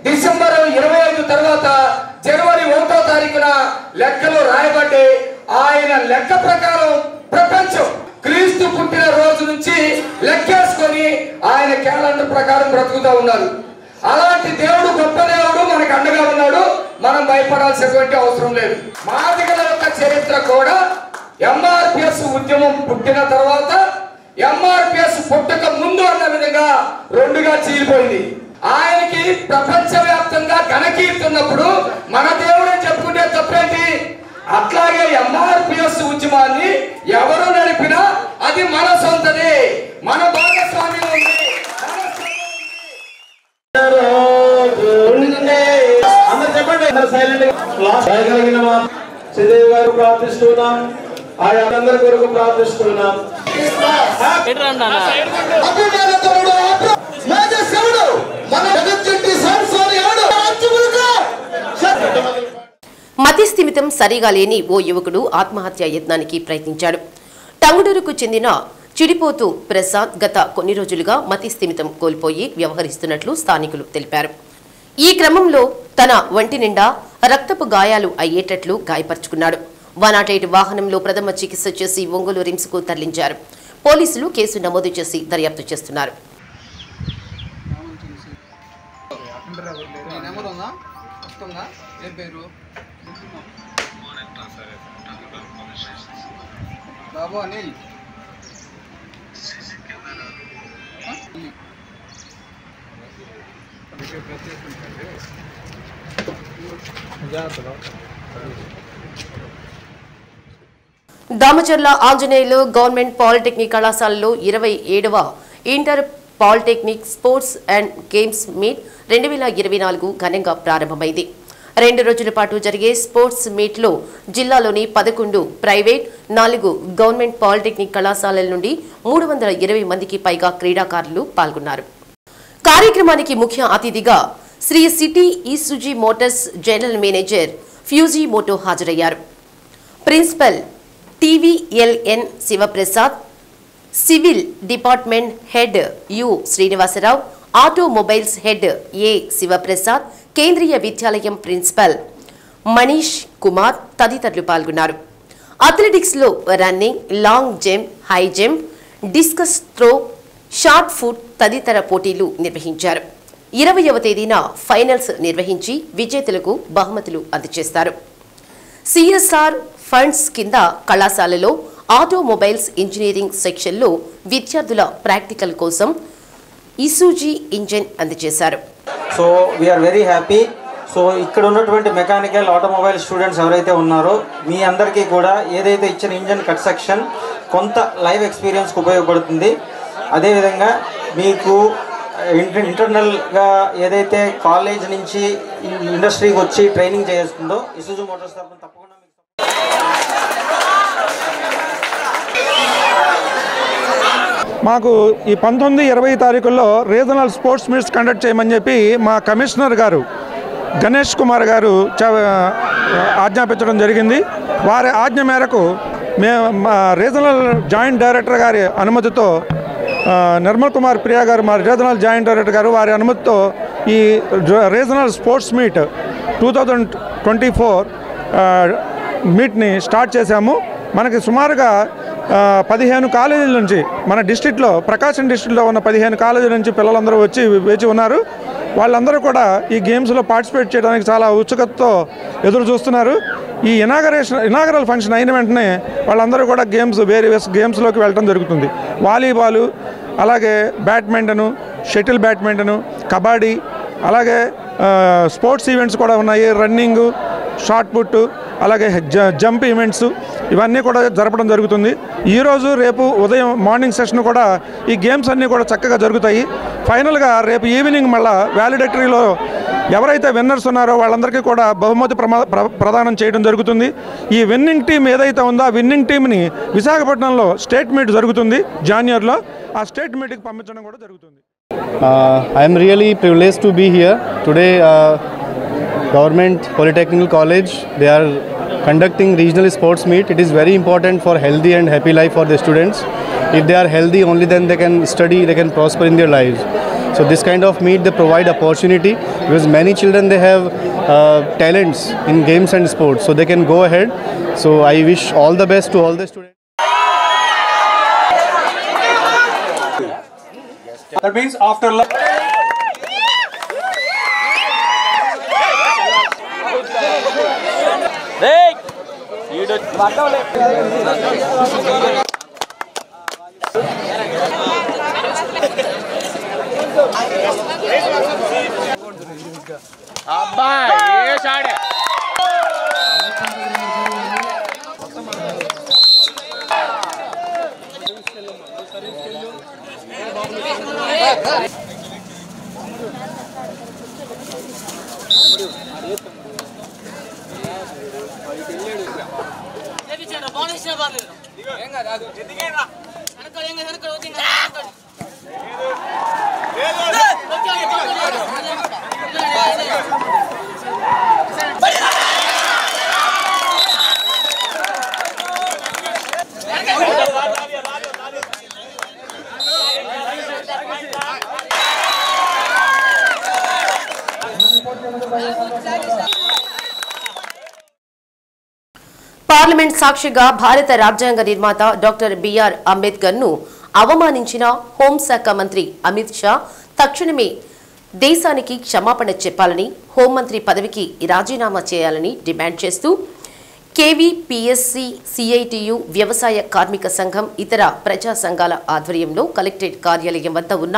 డిసెంబర్ 25 తర్వాత జనవరి 1వ తారీఖున లెక్కలు రాయబడ్డాయి. ఆయన లెక్క ప్రకారం ప్రపంచం క్రీస్తు పుట్టిన రోజు నుంచి లెక్కేసుకొని ఆయన క్యాలెండర్ ప్రకారం బ్రతుకుతూ ఉన్నారు. అలాంటి దేవుడు గొప్ప దేవుడు మనకు అండగా ఉన్నాడు. మనం భయపడాల్సినటువంటి అవసరం లేదు. మాదిగల యొక్క చరిత్ర కూడా ఎంఆర్పిఎస్ ఉద్యమం పుట్టిన తర్వాత ఎంఆర్పిఎస్ పుట్టక ముందు అన్న విధంగా 2గా చీలిపోయింది. ఆయనకి ప్రపంచ వ్యాప్తంగా ఘనకీర్తి ఉన్నప్పుడు మన దేవుడే చెప్పుకుంటే తప్పేంటి? అట్లాగే ఎంఆర్పిఎస్ ఉద్యమాన్ని ఎవరు నడిపినా అది మన సొంతది, మన భాగస్వామ్యం ఉంది. అందరు చెప్పండి, సైలెంట్ గా శ్రీదేవి గారు ప్రార్థిస్తున్నాం. ఆయా అందరి కొరకు ప్రార్థిస్తున్నాం. మతి స్థిమితం సరిగా లేని ఓ యువకుడు ఆత్మహత్య యత్నానికి ప్రయత్నించాడు. టంగుడూరుకు చెందిన చిడిపోతు ప్రసాద్ గత కొన్ని రోజులుగా మతి స్థిమితం కోల్పోయి వ్యవహరిస్తున్నట్లు స్థానికులు తెలిపారు. ఈ క్రమంలో తన ఒంటి నిండా రక్తపు గాయాలు అయ్యేటట్లు గాయపరుచుకున్నాడు. 108 వాహనంలో ప్రథమ చికిత్స చేసి ఒంగోలు రిమ్స్కు తరలించారు. పోలీసులు కేసు నమోదు చేసి దర్యాప్తు చేస్తున్నారు. దామచర్ల ఆంజనేయులు గవర్నమెంట్ పాలిటెక్నిక్ కళాశాలలో 27వ inter polytechnic sports and games meet 2024 ఘనంగా ప్రారంభమైంది. 2 రోజుల పాటు జరిగే స్పోర్ట్స్ మీట్లో జిల్లాలోని 11 ప్రైవేట్, 4 గవర్నమెంట్ పాలిటెక్నిక్ కళాశాలల నుండి 320 మందికి పైగా క్రీడాకారులు పాల్గొన్నారు. కార్యక్రమానికి ముఖ్య అతిథిగా Sri City Isuzu motors general manager Fuji Moto హాజరయ్యారు. Principal TVLN Sivaprasad, civil department head U Srinivasarao, automobiles head A Sivaprasad, Kendriya Vidyalaya principal Manish Kumar తదితరులు పాల్గొన్నారు. అథ్లెటిక్స్ లో running, long jump, high jump, discus throw, shot put తదితర పోటీలు నిర్వహించారు. 20వ తేదీన ఫైనల్స్ నిర్వహించి విజేతలకు బహుమతులు అందజేస్తారు. సిఎస్ఆర్ ఫండ్స్ కింద కళాశాలలో ఆటోమొబైల్స్ ఇంజనీరింగ్ సెక్షన్లో విద్యార్థుల ప్రాక్టికల్ కోసం ఇసుజీ ఇంజిన్ అందజేశారు. So we are very happy. So ఇక్కడ ఉన్నటువంటి మెకానికల్ ఆటోమొబైల్ స్టూడెంట్స్ ఎవరైతే ఉన్నారో మీ అందరికీ కూడా ఏదైతే ఇచ్చిన ఇంజన్ కట్ సెక్షన్ కొంత లైవ్ ఎక్స్పీరియన్స్కి ఉపయోగపడుతుంది. అదేవిధంగా మీకు ఇంటర్నల్గా ఏదైతే కాలేజ్ నుంచి ఇండస్ట్రీకి వచ్చి ట్రైనింగ్ చేస్తుందో ఇసుజు మోటార్స్ తరఫున తప్పకుండా మాకు ఈ 19-20 తారీఖుల్లో రీజనల్ స్పోర్ట్స్ మీట్స్ కండక్ట్ చేయమని చెప్పి మా కమిషనర్ గారు గణేష్ కుమార్ గారు ఆజ్ఞాపించడం జరిగింది. వారి ఆజ్ఞ మేరకు మేము రీజనల్ జాయింట్ డైరెక్టర్ గారి అనుమతితో నిర్మల్ కుమార్ ప్రియా గారు మా రీజనల్ జాయింట్ డైరెక్టర్ గారు వారి అనుమతితో ఈ రీజనల్ స్పోర్ట్స్ మీట్ 2024 మీట్ని స్టార్ట్ చేశాము. మనకి సుమారుగా 15 కాలేజీల నుంచి మన డిస్ట్రిక్ట్లో ప్రకాశం డిస్ట్రిక్ట్లో ఉన్న 15 కాలేజీల నుంచి పిల్లలందరూ వచ్చి వేచి ఉన్నారు. వాళ్ళందరూ కూడా ఈ గేమ్స్లో పార్టిసిపేట్ చేయడానికి చాలా ఉత్సుకతతో ఎదురు చూస్తున్నారు. ఈ ఇనాగరల్ ఫంక్షన్ అయిన వెంటనే వాళ్ళందరూ కూడా వేరియస్ గేమ్స్లోకి వెళ్ళడం జరుగుతుంది. వాలీబాలు, అలాగే బ్యాడ్మింటను, షటిల్ బ్యాడ్మింటను, కబడ్డీ, అలాగే స్పోర్ట్స్ ఈవెంట్స్ కూడా ఉన్నాయి. రన్నింగు, షార్ట్ పుట్, అలాగే జంప్ ఈవెంట్స్ ఇవన్నీ కూడా జరపడం జరుగుతుంది. ఈరోజు రేపు ఉదయం మార్నింగ్ సెషన్ కూడా ఈ గేమ్స్ అన్నీ కూడా చక్కగా జరుగుతాయి. ఫైనల్గా రేపు ఈవినింగ్ మళ్ళీ వ్యాలిడేటరీలో ఎవరైతే విన్నర్స్ ఉన్నారో వాళ్ళందరికీ కూడా బహుమతి ప్రదానం చేయడం జరుగుతుంది. ఈ విన్నింగ్ టీం ఏదైతే ఉందో ఆ విన్నింగ్ టీంని విశాఖపట్నంలో స్టేట్ మీట్ జరుగుతుంది జాన్యురీలో. ఆ స్టేట్ మీట్కి పంపించడం కూడా జరుగుతుంది. I am really privileged to be here today. Government Polytechnical College, they are conducting regional sports meet. It is very important for healthy and happy life for the students. If they are healthy, only then they can study, they can prosper in their lives. So this kind of meet, they provide opportunity because many children, they have talents in games and sports, so they can go ahead. So I wish all the best to all the students. That means after parliament సాక్షిగా భారత రాజ్యాంగ నిర్మాత doctor BR Ambedkar ను అవమానించిన హోంశాఖ మంత్రి అమిత్ షా తక్షణమే దేశానికి క్షమాపణ చెప్పాలని, హోంమంత్రి పదవికి రాజీనామా చేయాలని డిమాండ్ చేస్తూ కేవీపీఎస్సీ, సిఐటియు, వ్యవసాయ కార్మిక సంఘం, ఇతర ప్రజా సంఘాల ఆధ్వర్యంలో కలెక్టరేట్ కార్యాలయం వద్ద ఉన్న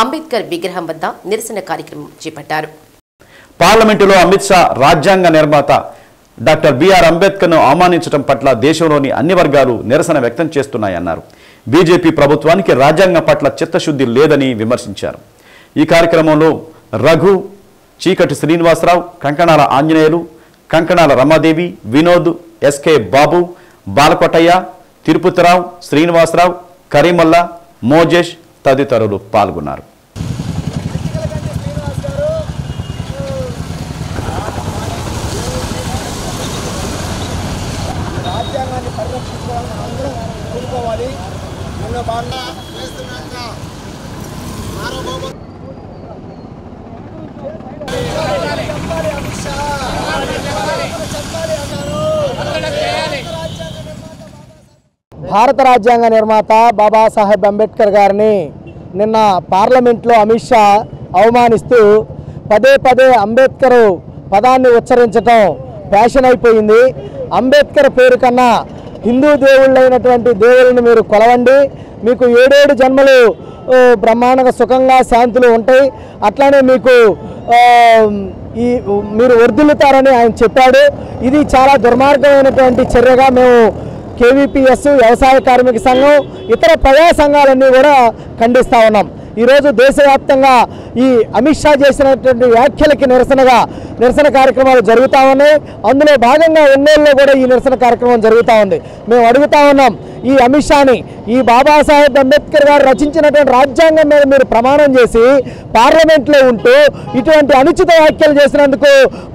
అంబేద్కర్ విగ్రహం వద్ద నిరసన కార్యక్రమం చేపట్టారు. పార్లమెంటులో అమిత్ షా రాజ్యాంగ నిర్మాత డాక్టర్ బిఆర్ అంబేద్కర్ను అవమానించడం పట్ల దేశంలోని అన్ని వర్గాలు నిరసన వ్యక్తం చేస్తున్నాయన్నారు. బీజేపీ ప్రభుత్వానికి రాజ్యాంగం పట్ల చిత్తశుద్ధి లేదని విమర్శించారు. ఈ కార్యక్రమంలో రఘు, చీకటి శ్రీనివాసరావు, కంకణాల ఆంజనేయులు, కంకణాల రమాదేవి, వినోద్, ఎస్కే బాబు, బాలకొట్టయ్య, తిరుపతిరావు, శ్రీనివాసరావు, కరీమల్లా, మోజేష్ తదితరులు పాల్గొన్నారు. భారత రాజ్యాంగ నిర్మాత బాబాసాహెబ్ అంబేద్కర్ గారిని నిన్న పార్లమెంట్లో అమిత్ షా అవమానిస్తూ పదే పదే అంబేద్కర్ పదాన్ని ఉచ్చరించడం ఫ్యాషన్ అయిపోయింది. అంబేద్కర్ పేరు కన్నా హిందూ దేవుళ్ళైనటువంటి దేవుళ్ళని మీరు కొలవండి, మీకు 7 జన్మలు బ్రహ్మాండంగా సుఖంగా శాంతులు ఉంటాయి, అట్లానే మీకు మీరు వర్ధిల్లుతారని ఆయన చెప్పాడు. ఇది చాలా దుర్మార్గమైనటువంటి చర్యగా మేము కేవీపీఎస్, వ్యవసాయ కార్మిక సంఘం, ఇతర ప్రజా సంఘాలన్నీ కూడా ఖండిస్తూ ఉన్నాం. ఈరోజు దేశవ్యాప్తంగా ఈ అమిత్ షా చేసినటువంటి వ్యాఖ్యలకి నిరసన కార్యక్రమాలు జరుగుతూ ఉన్నాయి. అందులో భాగంగా ఒంగోలులో కూడా ఈ నిరసన కార్యక్రమం జరుగుతూ ఉంది. మేము అడుగుతా ఉన్నాం, ఈ అమిత్ షాని, ఈ బాబాసాహెబ్ అంబేద్కర్ గారు రచించినటువంటి రాజ్యాంగం మీద మీరు ప్రమాణం చేసి పార్లమెంట్లో ఉంటూ ఇటువంటి అనుచిత వ్యాఖ్యలు చేసినందుకు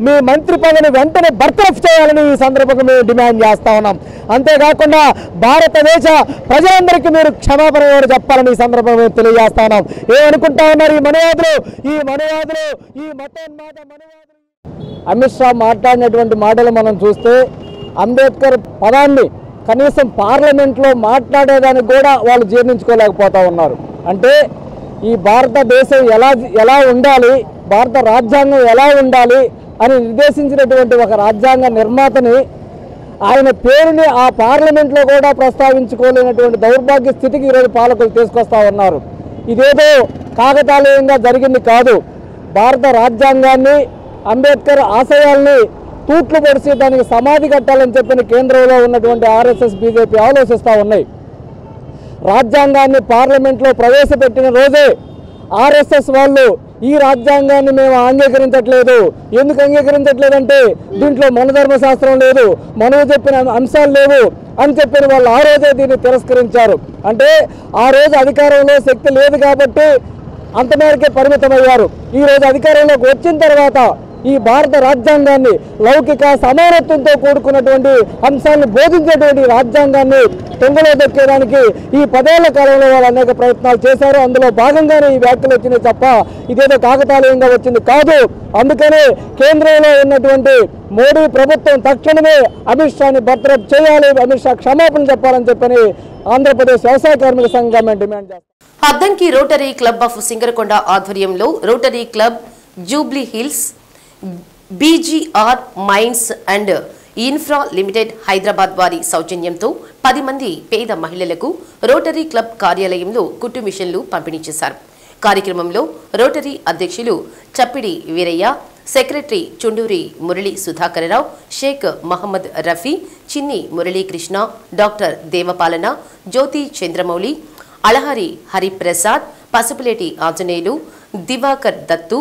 మీ మంత్రి పదవిని వెంటనే బర్తరఫ్ చేయాలని ఈ సందర్భంగా మేము డిమాండ్ చేస్తా ఉన్నాం. అంతేకాకుండా భారతదేశ ప్రజలందరికీ మీరు క్షమాపణ కూడా చెప్పాలని ఈ సందర్భంగా మేము తెలియజేస్తా ఉన్నాం. ఏమనుకుంటా ఉన్నారు ఈ మనువాదులు, ఈ మతోన్మాద మనువాదులు? అమిత్ షా మాట్లాడినటువంటి మాటలు మనం చూస్తే అంబేద్కర్ పదాన్ని కనీసం పార్లమెంట్లో మాట్లాడేదానికి కూడా వాళ్ళు జీర్ణించుకోలేకపోతూ ఉన్నారు. అంటే ఈ భారతదేశం ఎలా ఉండాలి, భారత రాజ్యాంగం ఎలా ఉండాలి అని నిర్దేశించినటువంటి ఒక రాజ్యాంగ నిర్మాతని ఆయన పేరుని ఆ పార్లమెంట్లో కూడా ప్రస్తావించుకోలేనటువంటి దౌర్భాగ్య స్థితికి ఈరోజు పాలకులు తీసుకొస్తా ఉన్నారు. ఇదేదో కాకతాళీయంగా జరిగింది కాదు. భారత రాజ్యాంగాన్ని, అంబేద్కర్ ఆశయాల్ని తూట్లు పొడిచి దానికి సమాధి కట్టాలని చెప్పిన కేంద్రంలో ఉన్నటువంటి ఆర్ఎస్ఎస్, బీజేపీ ఆలోచిస్తూ ఉన్నాయి. రాజ్యాంగాన్ని పార్లమెంట్లో ప్రవేశపెట్టిన రోజే ఆర్ఎస్ఎస్ వాళ్ళు ఈ రాజ్యాంగాన్ని మేము అంగీకరించట్లేదు. ఎందుకు అంగీకరించట్లేదంటే దీంట్లో మనధర్మశాస్త్రం లేదు, మనము చెప్పిన అంశాలు లేవు అని చెప్పిన వాళ్ళు ఆ రోజే దీన్ని తిరస్కరించారు. అంటే ఆ రోజు అధికారంలో శక్తి లేదు కాబట్టి అంత మేరకే పరిమితమయ్యారు. ఈరోజు అధికారంలోకి వచ్చిన తర్వాత ఈ భారత రాజ్యాంగాన్ని, లౌకిక సమానత్వంతో కూడుకున్నటువంటి అంశాలను బోధించేటువంటి రాజ్యాంగాన్ని తొంగలో దొక్కేదానికి ఈ 10 ఏళ్ల కాలంలో వాళ్ళు అనేక ప్రయత్నాలు చేశారు. అందులో భాగంగానే ఈ వ్యాఖ్యలు వచ్చినాయి తప్ప ఇదేదో కాకతాళీయంగా వచ్చింది కాదు. అందుకనే కేంద్రంలో ఉన్నటువంటి మోడీ ప్రభుత్వం తక్షణమే అమిత్ షాని బర్తరఫ్ చేయాలి, అమిత్ షా క్షమాపణ చెప్పాలని చెప్పని ఆంధ్రప్రదేశ్ వ్యవసాయ కార్మిక సంఘం డిమాండ్ చేస్తారు. Addanki rotary club of Singarakonda ఆధ్వర్యంలో rotary club, Jubilee Hills, BGR mines and infra limited Hyderabad వారి సౌజన్యంతో 10 మంది పేద మహిళలకు రోటరీ క్లబ్ కార్యాలయంలో కుట్టు మిషన్లు పంపిణీ చేశారు. కార్యక్రమంలో రోటరీ అధ్యక్షులు చప్పిడి వీరయ్య, సెక్రటరీ చుండూరి మురళీ సుధాకరరావు, షేక్ మహమ్మద్ రఫీ, చిన్ని మురళీకృష్ణ, డాక్టర్ దేవపాలన, జ్యోతి చంద్రమౌళి, అళహరి హరిప్రసాద్, పసుపులేటి ఆంజనేయులు, దివాకర్ దత్తు,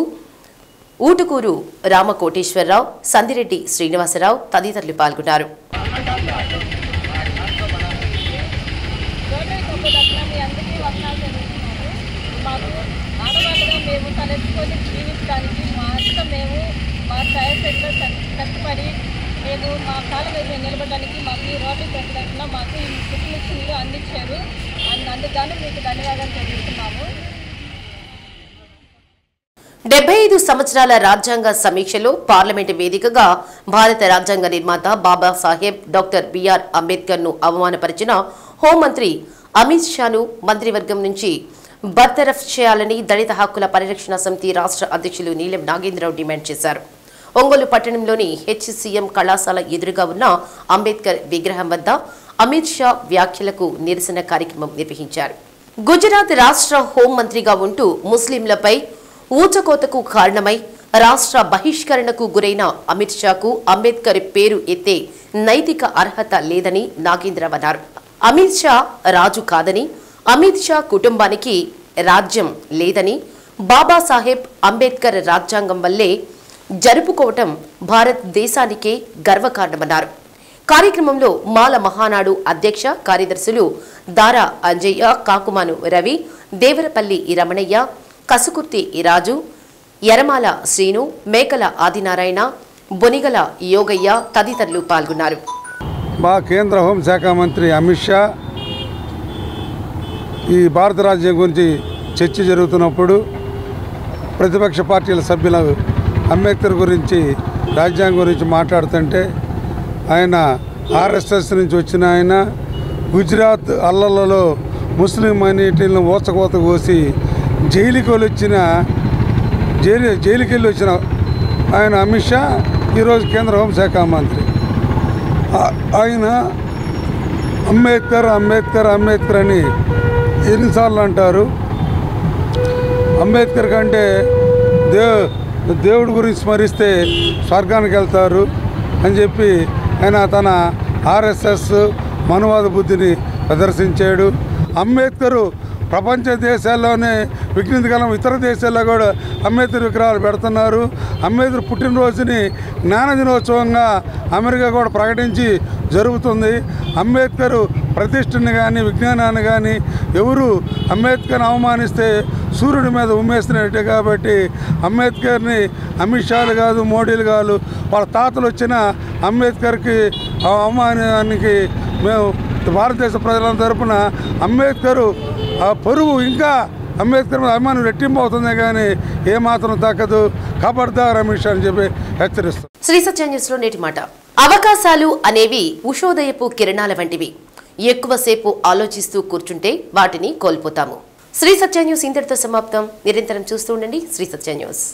ఊటుకూరు రామకోటేశ్వరరావు, సందిరెడ్డి శ్రీనివాసరావు తదితరులు పాల్గొన్నారు. మేము మా కాళ్ళ మీద నిలబడడానికి మాకు ఈ రోడ్డు పెట్టడానికి మాకు ఈ కుటుంబీక్షన్లు అందించారు. అందుకని మీకు ధన్యవాదాలు తెలుపుతున్నాము. 75 సంవత్సరాల రాజ్యాంగ సమీక్షలో పార్లమెంటు వేదికగా భారత రాజ్యాంగ నిర్మాత బాబాసాహెబ్ డాక్టర్ బిఆర్ అంబేద్కర్ ను అవమానపరిచిన హోంమంత్రి అమిత్ షాను మంత్రివర్గం నుంచి బర్తరఫ్ చేయాలని దళిత హక్కుల పరిరక్షణ సమితి రాష్ట్ర అధ్యక్షులు నీలం నాగేంద్రరావు డిమాండ్ చేశారు. ఒంగోలు పట్టణంలోని హెచ్సీఎం కళాశాల ఎదురుగా ఉన్న అంబేద్కర్ విగ్రహం వద్ద అమిత్ షా వ్యాఖ్యలకు నిరసన కార్యక్రమం నిర్వహించారు. గుజరాత్ రాష్ట్ర హోంమంత్రిగా ఉంటూ ముస్లింలపై ఊచకోతకు కారణమై రాష్ట్ర బహిష్కరణకు గురైన అమిత్ షాకు అంబేద్కర్ పేరు ఎత్తే నైతిక అర్హత లేదని నాగేంద్రరావు అన్నారు. అమిత్ షా రాజు కాదని, అమిత్ షా కుటుంబానికి రాజ్యం లేదని, బాబాసాహెబ్ అంబేద్కర్ రాజ్యాంగం వల్లే జరుపుకోవటం భారతదేశానికే గర్వకారణమన్నారు. కార్యక్రమంలో మాల మహానాడు అధ్యక్ష కార్యదర్శులు దారా అంజయ్య, కాకుమాను రవి, దేవరపల్లి రమణయ్య, కసుకుర్తి రాజు, యరమాల శ్రీను, మేకల ఆదినారాయణ, బొనిగల యోగయ్య తదితరులు పాల్గొన్నారు. మా కేంద్ర హోంశాఖ మంత్రి అమిత్ షా ఈ భారత రాజ్యం గురించి చర్చ జరుగుతున్నప్పుడు ప్రతిపక్ష పార్టీల సభ్యులు అంబేద్కర్ గురించి, రాజ్యాంగం గురించి మాట్లాడుతుంటే ఆయన ఆర్ఎస్ఎస్ నుంచి వచ్చిన ఆయన గుజరాత్ అల్లర్లలో ముస్లిం మైనారిటీలను ఓచకోత కోసి జైలుకి వెళ్ళి వచ్చిన ఆయన అమిత్ షా ఈరోజు కేంద్ర హోంశాఖ మంత్రి. ఆయన అంబేద్కర్ అంబేద్కర్ అంబేద్కర్ అని ఎన్నిసార్లు అంటారు. అంబేద్కర్ కంటే దేవుడి గురించి స్మరిస్తే స్వర్గానికి వెళ్తారు అని చెప్పి ఆయన తన ఆర్ఎస్ఎస్ మనువాద బుద్ధిని ప్రదర్శించాడు. అంబేద్కరు ప్రపంచ దేశాల్లోనే విఘ్నితకాలం ఇతర దేశాల్లో కూడా అంబేద్కర్ విగ్రహాలు పెడుతున్నారు. అంబేద్కర్ పుట్టినరోజుని జ్ఞాన దినోత్సవంగా అమెరికా కూడా ప్రకటించి జరుగుతుంది. అంబేద్కర్ ప్రతిష్టని కానీ విజ్ఞానాన్ని కానీ ఎవరు అంబేద్కర్ని అవమానిస్తే సూర్యుడి మీద ఉమ్మేస్తున్నట్టే. కాబట్టి అంబేద్కర్ని అమిత్ షాలు కాదు, మోడీలు కాదు, వాళ్ళ తాతలు వచ్చిన అంబేద్కర్కి అవమానానికి మేము భారతదేశ ప్రజల తరపున అంబేద్కర్ పరువు ఇంకా అంబేద్కర్ మీద అభిమానం రెట్టింపు అవుతుంది కానీ ఏమాత్రం తగ్గదు. ఖబర్దార్ అమిత్ షా అని చెప్పి హెచ్చరిస్తాం. శ్రీ సత్య న్యూస్ లో నేటి మాట. అవకాశాలు అనేవి ఉషోదయపు కిరణాల వంటివి. ఎక్కువసేపు ఆలోచిస్తూ కూర్చుంటే వాటిని కోల్పోతాము. శ్రీ సత్య న్యూస్ ఇంతటితో సమాప్తం. నిరంతరం చూస్తూ ఉండండి శ్రీ సత్య న్యూస్.